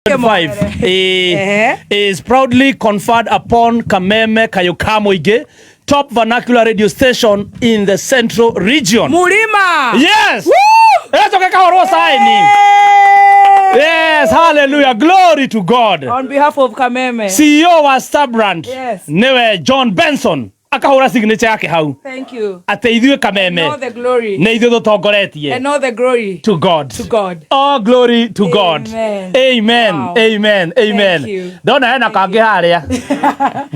5 is proudly conferred upon Kameme Kayuka Moige, top vernacular radio station in the Central Region. Mulima! Yes! Yes, hallelujah. Glory to God. On behalf of Kameme. CEO wa Starbrand. Yes. Newe John Benson. Akahura signature yake hau. Thank you. Ate ithuĩ Kameme. And all the glory. Ne ithuĩ tũtongoretie. And all the glory. To God. To God. All glory to God. Amen. Amen. Wow. Amen. Amen. Thank you. Ndona hena kangi haria.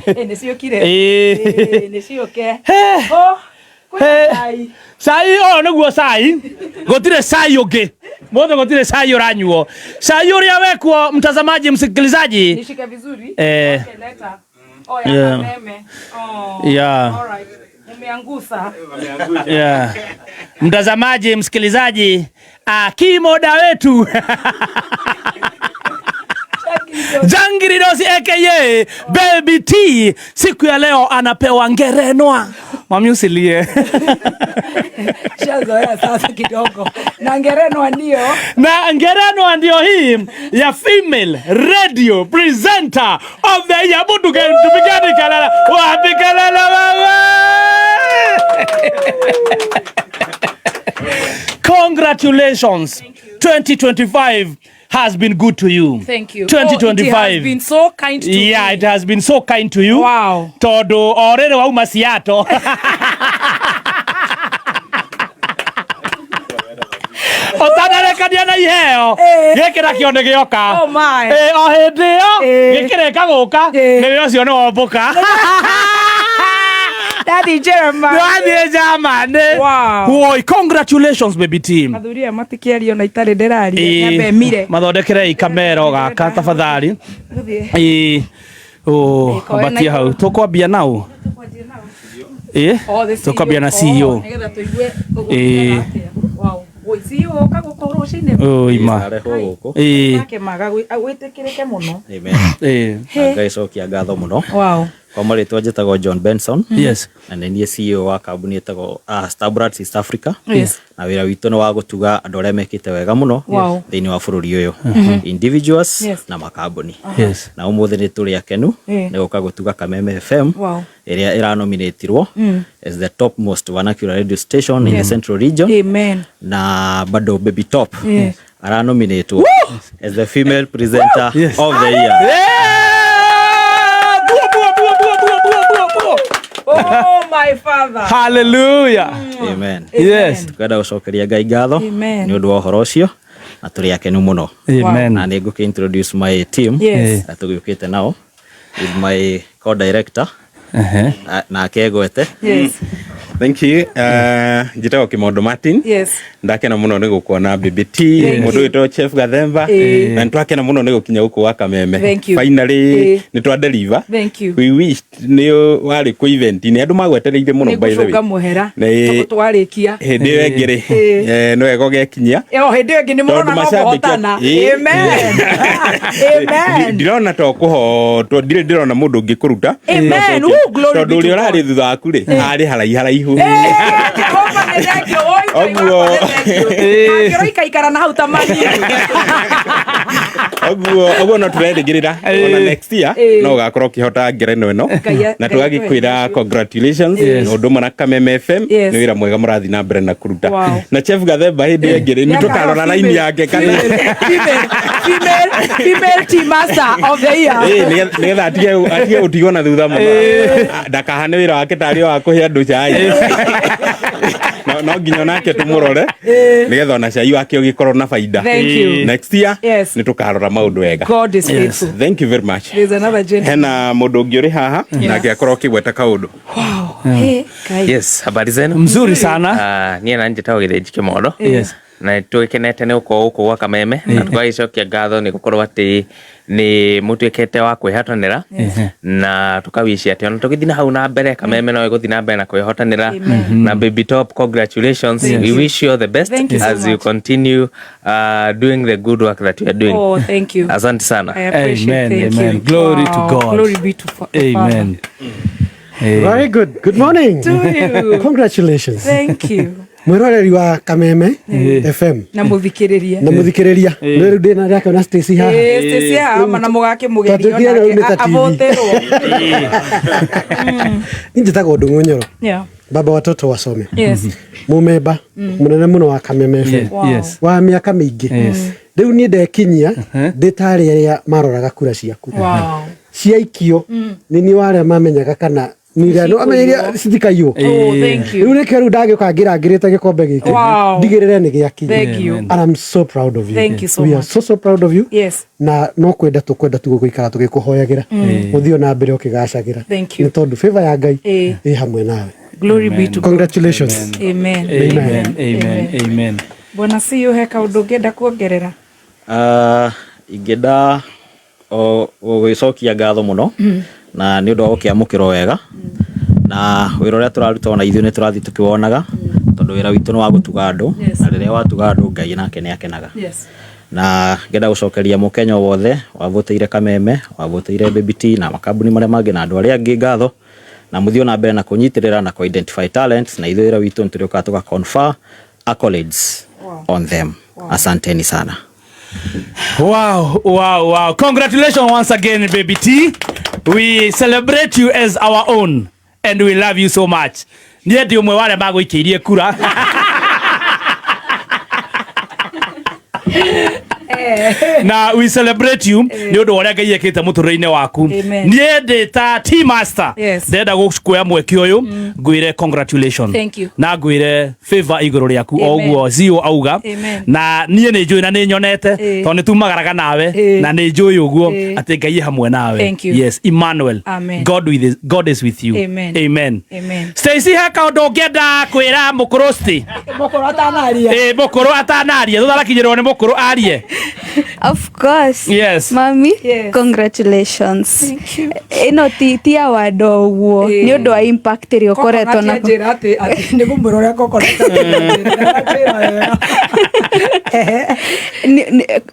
Nĩciũkire. Nĩciũke. Sai nĩguo sai. Gũtirĩ sai ũngĩ. Mbona gũtirĩ sai ũranyuo. Sai ũrĩa wekuo mtazamaji msikilizaji. Nishike vizuri. Okay, leta. Oh, ya yeah. Kameme. Oh. Yeah. All right. Umeangusa. Yeah. Mtazamaji msikilizaji, kimoda wetu. Jangiri Dosi aka Baby T siku ya leo anapewa ngerenwa. Mami usilie. Shazoea sasa kidogo. Na ngerenwa ndio. Na ngerenwa ndio hii ya female radio presenter of the year. Tupigane kalala. Wapi kalala wewe? Congratulations. 2025 has been good to you. Thank you. 2025 it has been so kind to yeah, me. It has been so kind to you. Wow. Todo orere wa umasiato. Otanarekadia na iheo. Gekira kionde gioka. Oh my. O hendio gikireka guka niwe ucio ni wombuka. Daddy Jeremiah. Daddy Jeremiah. Wow. Boy, congratulations baby team. Mathuria matikiario na itare nderaria. Nyambe mire. Mathondekere ikamero gaka tafadhali. Abatia hau. Tukwambia nao. Tukwambia na CEO. Nigetha tuigue wow. Oi CEO kagukorwo cine. Ima. Nake maga gwitikirike muno. Amen. Ngaicokia ngatho muno. Wow. Kwa marĩtwa njĩtagwo John Benson. Yes. Na nĩ CEO wa kambuni ĩtagwo Starbrand East Africa. Yes. Na wĩra witũ nĩ wa gũtuga andũ arĩa mekĩte wega mũno thĩinĩ wa bũrũri ũyũ. Individuals na makambuni. Yes. Na ũmũthĩ nĩ tũrĩ akenu nĩ gũka gũtuga Kameme FM ĩrĩa ĩranominatirwo as the topmost vernacular radio station in the Central Region. Amen. Na bado Baby Top aranominatwo as the female presenter of the year. Oh my father. Hallelujah. Amen. Yes. Tukada gucokeria Ngai ngatho ni undu wa uhoro ucio na turi akenu muno. Amen. Na ni nguki introduce my team na tugiukite nao with my co-director na kegwete. Yes. Thank you. Njitagwo Kimondo Martin. Yes. Ndakena muno ni gukuona Baby T, mundu witwo Chef Gathemba. Na ntwakena muno ni gukinya guku wa Kameme. Finally ni twa deliver. Thank you. We wished ni wari ku event ni andu magwetereire muno by the way. Nigucoka muhera. Twarikia. Hindi yo engire. No ego gekinyia. Hindi yo ngini murona no kuhotana. Amen. Amen. Ndirona to kuhotwo ndirona mundu ngikuruta. Amen. Glory be to God. Tondu uri urari thutha waku ri ari haraihu. Kaikara na hau tamani. Oguo no turedigirira ona next year no gakorwo kihota ngerenwa ino na tugagikwira congratulations no ndu na Kameme FM ni wira mwega murathi na mbere na kuruta na Chef Gathemba hindi engire ni tukarona na ini yake kana female team master of the year nigetha atige utigo na thutha muno ndakahane wira wake tari wa kuhe andu chai no nginya nake tumurore nigetha ona cai wake ugikorwo na faida. Next year ni tukarora maundu wega. God is faithful. Thank you very much. There's another gentleman. Hena mundu ungi uri haha na giakorwo kigweta kaundu. Wow. Yes, habari zenu? Mzuri sana. Niĩ na njĩtagwo Githinji Kimondo. Yes. Na tũkenete nĩ gũkorwo gũkũ gwa Kameme na tũgagicokia ngatho nĩ gũkorwo atĩ nĩ mũtuĩkĩte wa kwĩhotanĩra na tũkawicia atĩ ona tũgĩthiĩ na hau na mbere Kameme no ĩgũthiĩ na mbere na kwĩhotanĩra na Baby Top, congratulations. We wish you all the best as you continue doing the good work that you are doing. Oh, thank you. Asante sana. I appreciate it. Amen. Glory to God. Glory be to Father. Amen. Very good. Good morning. To you. Congratulations. Thank you. mwiroreri wa Kameme FM na muthikiriria nä ndä na rä na Stacy haha Stacy haha mana mugake mugerio na avoterwo ninjä tagwo ndå ng'onyoro baba watoto wasome mumemba munene muno wa Kameme FM wa miaka mĩingĩ rĩu niĩ ndekinyia ndĩ ta arĩa maroraga kura ciaku ciaikio nĩ niĩ warĩa mamenyaga kana nirano amenyeria citikaiywo rĩu nĩkĩo rĩu ndagĩũka ngĩrangĩrĩte gĩkombe gĩkĩ ndigĩrĩre nĩ gĩakinya and I'm so proud of you. Thank you so we much. are so proud of you. Na no kwenda tu gũikara tũgĩkũhoyagĩra ũthiĩ na mbere ũkĩgacagĩra nĩ tondũ favor ya Ngai ĩ hamwe nawe. Glory be to God. Congratulations. Amen. Bwana CEO heka ũndũ ũngĩenda kuongerera? Ingĩenda gũgĩcokia ngatho mũno na nĩ ũndũ wa gũkĩamũkĩrwo wega na wĩra ũrĩa tũraruta ona ithuĩ nĩ tũrathiĩ tũkĩwonaga tondũ wĩra witũ nĩ wa gũtuga andũ na rĩrĩa watuga andũ Ngai nake nĩ akenaga. Na ngenda gũcokeria mũkenya wothe wavũtĩire Kameme, wavũtĩire Baby T na makambuni marĩa mangĩ na andũ arĩa angĩ ngatho na mũthio na mbere na kũnyitĩrĩra na identify talents na ithuĩ wĩra witũ nĩ tũrĩũkaga tũga confer accolades on them. Asanteni sana. Wow. Congratulations once again, Baby T. We celebrate you as our own and we love you so much. Niĩ ndĩ ũmwe wa arĩa magũikĩirie kura. Na we celebrate you nĩ ũndũ ũrĩa Ngai ekĩte mũtũrĩre-inĩ waku. Niĩ ndĩ ta team master ndenda gũkuoya mweke ũyũ ngwĩre congratulations na ngwĩre favor igũrũ rĩaku o ũguo CEO auga na niĩ nĩ njũĩ na nĩ nyonete tondũ nĩ tumagaraga nawe na nĩ njũĩ ũguo atĩ Ngai hamwe nawe. Yes, Emmanuel. God is with you. Amen. Stacy heka ũndũ ũngĩenda kwĩra mũkũrũ mũkũrũ atanaria thutha nĩ mũkũrũ arie. Of course. Yes. Mami, congratulations. Thank you. Ino ti award oguo. Ni undu wa impact ri ukoretwo na njira ati ni gumurora kokoreta.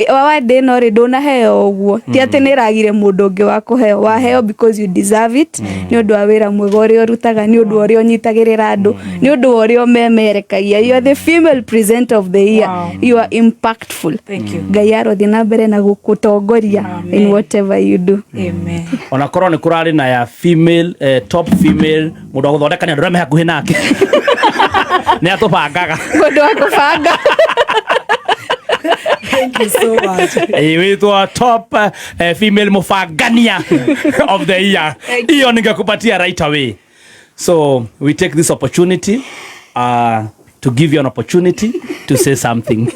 Award ino ri ndona heo oguo. Ti ati ni ragire mundu ungi wa kuheo. Wa heo because you deserve it. Ni undu wa wira mwega uria urutaga, ni undu uria unyitagirira andu, ni undu uria umemerekagia. You are the female presenter of the year. You are impactful. Thank you. Ngai arothi na mbere na gukutongoria in whatever you do. Amen. Ona korwo nĩ kũrarĩ na ya female top female mũndũ wa gũthondeka nĩ andũ arĩa me hakuhĩ nake nĩ atũbangaga mũndũ wa kũbanga. Thank you so much. Wĩtwo top female mũbangania of the year. Hiyo ningekupatia right away. So we take this opportunity to give you an opportunity to say something.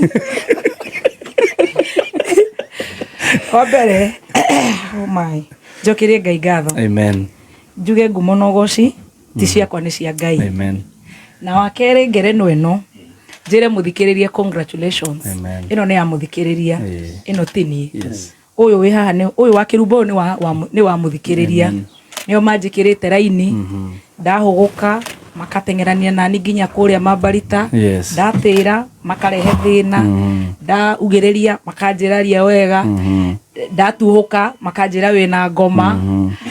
Wabere, oh my, njokerie Ngai ngatho. Amen. Njuge ngumo na ũgoci ti ciakwa nĩ cia Ngai. Amen. Na wakere ngerenwa ĩno njĩre mũthikĩrĩrie congratulations. Ĩno nĩ ya mũthikĩrĩria, ĩno ti niĩ. Ũyũ wĩ haha ũyũ wa kĩrumbo nĩ wa mũthikĩrĩria. Nĩo manjĩkĩrĩte raini ndahũgũka makateng'erania nani nginya kũrĩa Mambarita, ndatĩra makarehe thĩna, ndaugĩrĩria makanjĩraria wega, ndatuhũka makanjĩra wĩna ngoma,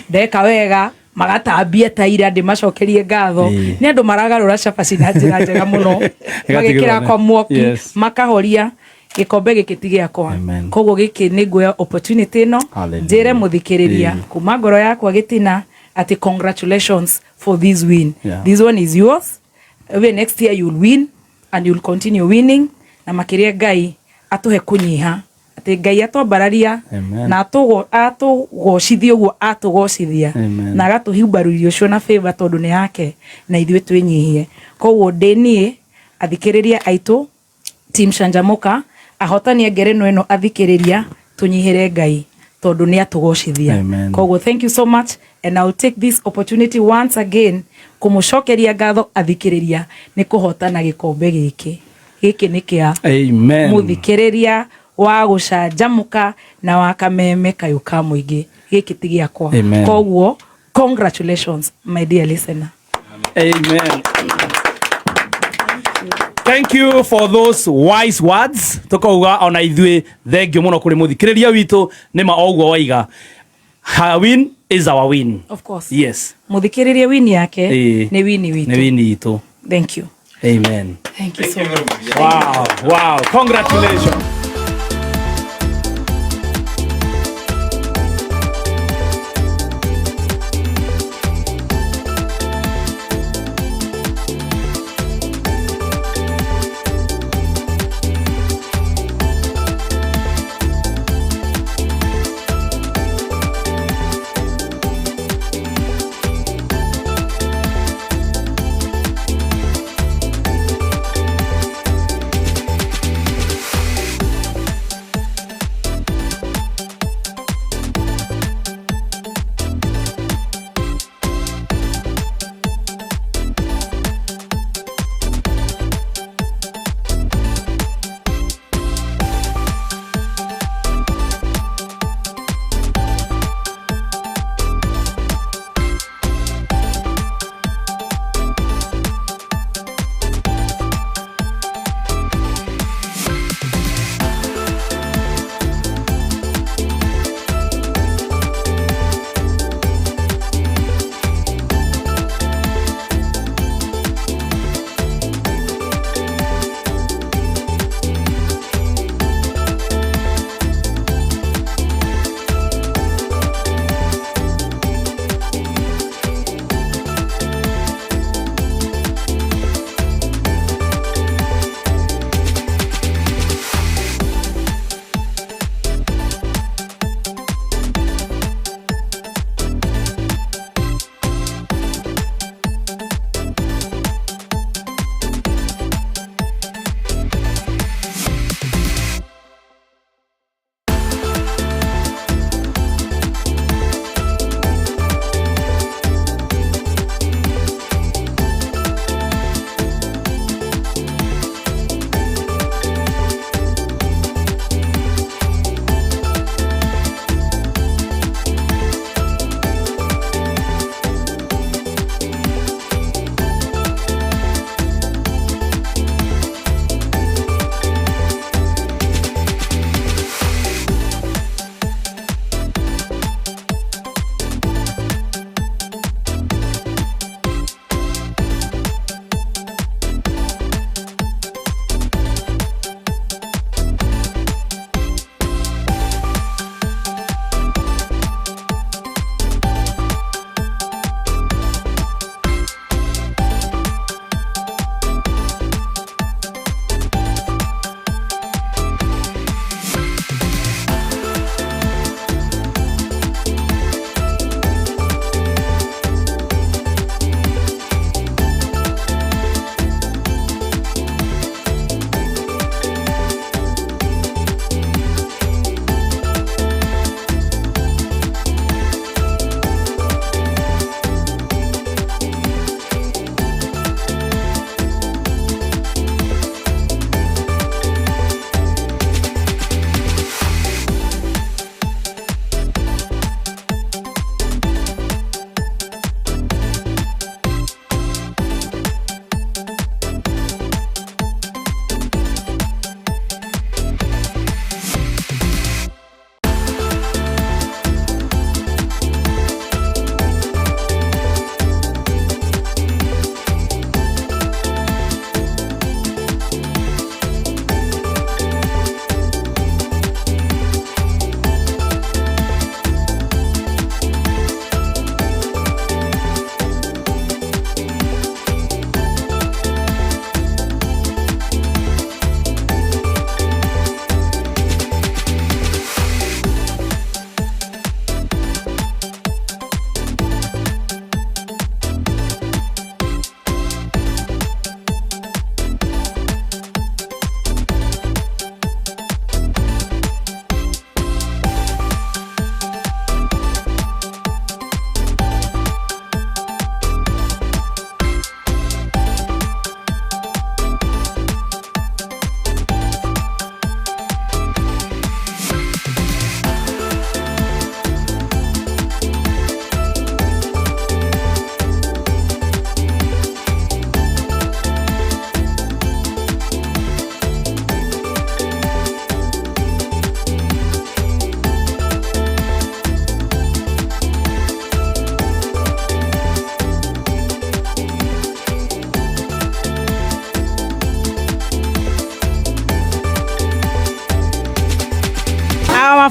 ndeka wega magatambia taira ndĩmacokerie ngatho. Nĩ andũ maragarũra cabaci na njĩra njega mũno magĩkĩra kwa mwaki makahoria gĩkombe gĩkĩ ti gĩakwa. Koguo gĩkĩ nĩ nguoya opportunity ĩno njĩre mũthikĩrĩria kuma ngoro yakwa gĩtina ati congratulations for this win. This one is yours. Even next year you'll win and you'll continue winning. Na makiria Ngai atuhe kunyiha ati Ngai atobararia na atugocithia uguo atugocithia na agatuhimbaruria ucio na favor tondu ni yake na ithuĩ twinyihie. Koguo ndĩniĩ athikĩrĩria aitũ team Canjamũka ahotania ngerenwa ĩno athikĩrĩria tunyihire Ngai tondu ni atugocithia. Koguo thank you so much and I'll take this opportunity once again kumucokeria ngatho athikĩrĩria ni kuhotana gĩkombe gĩkĩ nĩ kĩa mũthikĩrĩria wa gũcanjamũka na wa Kameme kayũka mũingĩ gĩkĩ ti gĩakwa. Koguo congratulations my dear listener. Amen. Thank you for those wise words. Tukauga ona ithuĩ thengio mũno kũrĩ mũthikĩrĩria witũ nĩma oguo waiga. Her win is our win. Of course. Yes. Mũthikĩrĩria win yake nĩ win witũ. Nĩ win witũ. Thank you. Amen. Thank you so much. Wow. Congratulations.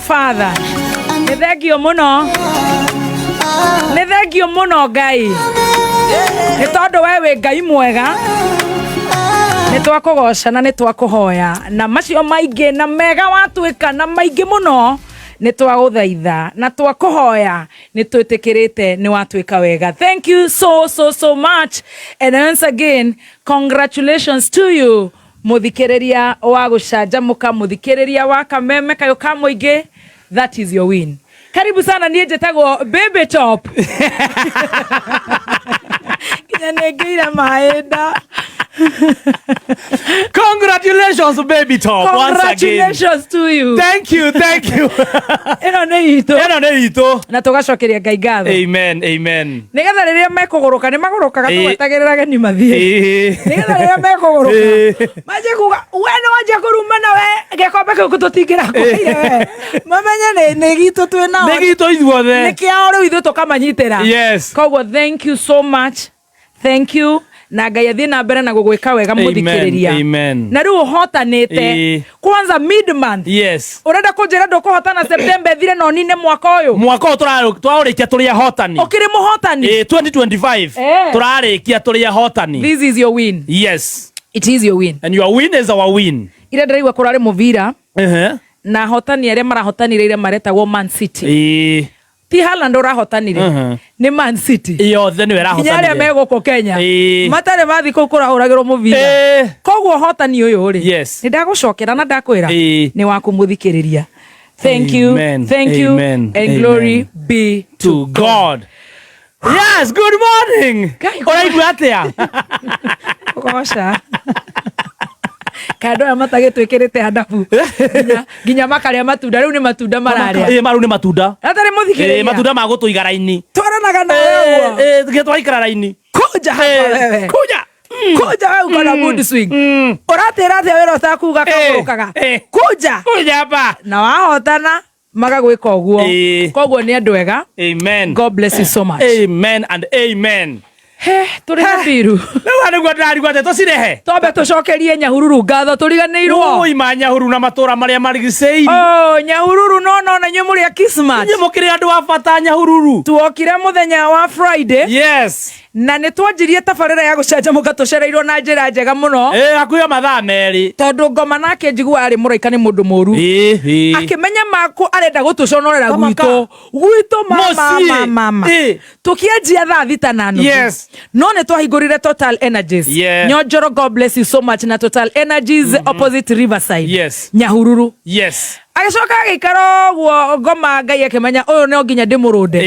Father. Nĩ thengio mũno Ngai. Nĩ tondũ we wĩ Ngai mwega. Nĩ twakũgoca na nĩ twakũhoya na macio maingĩ na mega watwĩka na maingĩ mũno nĩ twagũthaitha na twakũhoya nĩ twĩtĩkĩrĩte nĩ watwĩka wega. Thank you so much and once again congratulations to you muthikĩrĩria wa gũcanjamũka, muthikĩrĩria wa kameme kayo ka mũingĩ. That is your win. Karibu sana, niĩ njĩtagwo Baby Top. Kinya nĩngĩire maĩnda. Congratulations Baby Top. Congratulations to you. Thank you. Ĩno nĩ itũ na tũgacokeria Ngai ngatho. Amen. Nĩgetha rĩrĩa mekũgũrũka nĩ magũrũkaga tũgwetagĩrĩra geni mathiĩ. Nĩgetha rĩrĩa mekũgũrũka manjie kuga we nĩ wanjia kũrumana we gĩkombe kĩu tũtingĩra kũire we mamenye nĩ gitũ twĩnao, nĩ gitũ ithuothe, nĩ kĩao rĩu ithuĩ tũkamanyitĩra. Yes. Koguo thank you so much. Thank you. Na Ngai athiĩ na mbere na gũgwĩka wega mũthikĩrĩria. Na rĩu ũhotanĩte kwanza mid month. Yes. Ũrenda kũnjĩra ndũkũhotana September thire no nine mwaka ũyũ tũrarĩkia tũrĩ ahotani. Ũkĩrĩ mũhotani 2025 tũrarĩkia tũrĩ ahotani. This is your win. Yes, it is your win and your win is our win. Ire ndĩraigua kũrarĩ mũbira na ahotani arĩa marahotanire maretagwo Man City. Ti Haaland ũrahotanire nĩ Man City. Yothe nĩ werahotanire. Kinya arĩa megũkũ Kenya matarĩ mathi kũu kũrahũragĩrwo mũbira. Koguo hotani ũyũ rĩ nĩ ndagũcokera na ndakwĩra nĩ wakũmũthikĩrĩria. Thank you. Thank you and glory be to God. Yes, good morning. Ũraigua atĩa? Goca. Kando ya matagĩtwĩkĩrĩte handabu nginya makarĩa matunda, rĩu nĩ matunda mararĩa. Maru nĩ matunda. Atarĩ mũthikĩrĩria. Matunda ma gũtũiga raini. Twaranaga nawe ũguo. Twaikara raini. Kuja hapa wewe. Kuja wewe uko na mood swing. Ũratĩra atĩa wĩra ũtakuga kamũrũkaga. Kuja hapa. Na wahotana magagwĩka ũguo. Koguo nĩ andũ ega. Amen. God bless you so much. Amen and amen. Tũrĩ na biru. Rĩu nĩguo ndarigwo atĩ tũcirehe. Twambe tũcokerie Nyahururu ngatho tũriganĩirwo. Ui ma Nyahururu na matũra marĩa marigicĩirie. Nyahururu no na inyuĩ mũrĩ a Kismat. Inyuĩ mũkĩrĩ andũ a bata Nyahururu. Tuokire mũthenya wa Friday. Yes. Na nĩ twanjirie tabarĩra ya gũcanjamũka tũcereirwo na njĩra njega mũno. Hakuhĩ mathaa merĩ. Tondũ ngoma nake njiguaga arĩ mũraika nĩ mũndũ mũru. Akĩmenya makũ arenda gũtũconorera gwitũ mama. Tũkĩanjia thaa thita na nuthu. Yes. No nĩ twahingũrire Total Energies. Nyonjoro, God bless you so much, na Total Energies opposite Riverside. Yes. Nyahururu. Yes. Agĩcoka agĩikara ũguo ngoma Ngai akĩmenya ũyũ no nginya ndĩmũrũnde.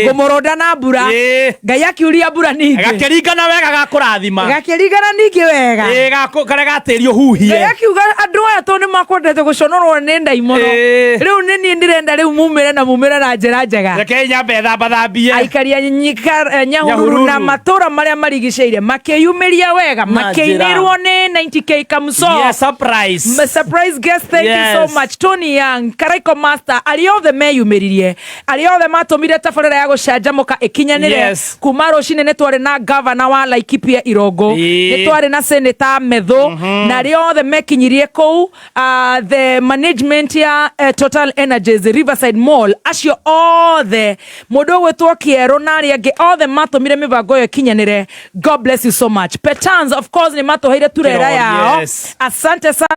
Ngũmũrũnda na mbura. Ngai akiuria mbura ningĩ. Gakĩringana wega gakũrathima. Gakĩringana ningĩ wega. Karĩa gatĩri ũhuhie. Ngai akiuga andũ aya to nĩ makwendete gũconorwo nĩ ndaimono. Rĩu nĩ niĩ ndĩrenda rĩu mumĩre na njĩra njega. Reke nyambe thambie. Aikaria Nyahururu na matũra marĩa marigicĩire makĩyumĩria wega, makĩinĩrwo nĩ 90k Kamso. Yes, surprise. Surprise guest, thank you so much. Tony Young, Karaiko Master, arĩa othe meyumĩririe, arĩa othe matũmire tabarĩra ya gũcanjamũka ĩkinyanĩre. Kuma rũcinĩ nĩ twarĩ na governor wa Laikipia Irongo, nĩ twarĩ na senator Metho, na arĩa othe mekinyirie kũu, the management ya Total Energies Riverside Mall, acio othe mũndũ ũgwĩtwo Kĩero na arĩa angĩ othe matũmire mĩbango ĩyo ĩkinyanĩre. God bless you so much. Petans of course nĩ matũheire turera yao. Asante sana.